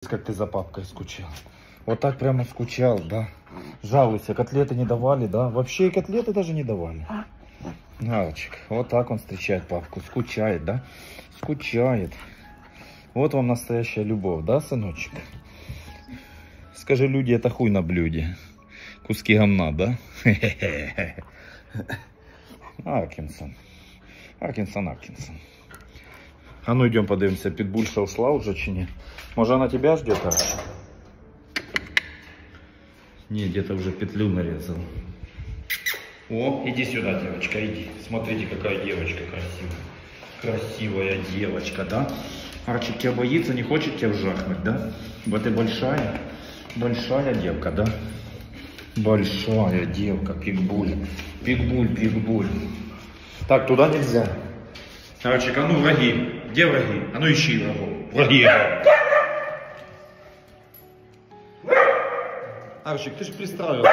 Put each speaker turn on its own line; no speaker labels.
как ты за папкой скучал. Вот так прямо скучал, да? Жалуйся, котлеты не давали, да? Вообще и котлеты даже не давали. Галочек, вот так он встречает папку. Скучает, да? Скучает. Вот вам настоящая любовь, да, сыночек? Скажи, люди, это хуй на блюде. Куски говна, да? Аркинсон. Аркинсон. А ну идем подивимося, питбульша ушла уже чи не? Может она тебя ждет, Арчи? Не, где-то уже петлю нарезал. О, иди сюда, девочка, иди. Смотрите, какая девочка красивая. Красивая девочка, да? Арчик тебя боится, не хочет тебя вжахнуть, да? Вот ты большая девка, да? Большая девка, питбуль. Питбуль. Так, туда нельзя. Арчик, а ну враги. Где враги? А ну ищи врагов. Враги. Арчик, ты же пристраивался.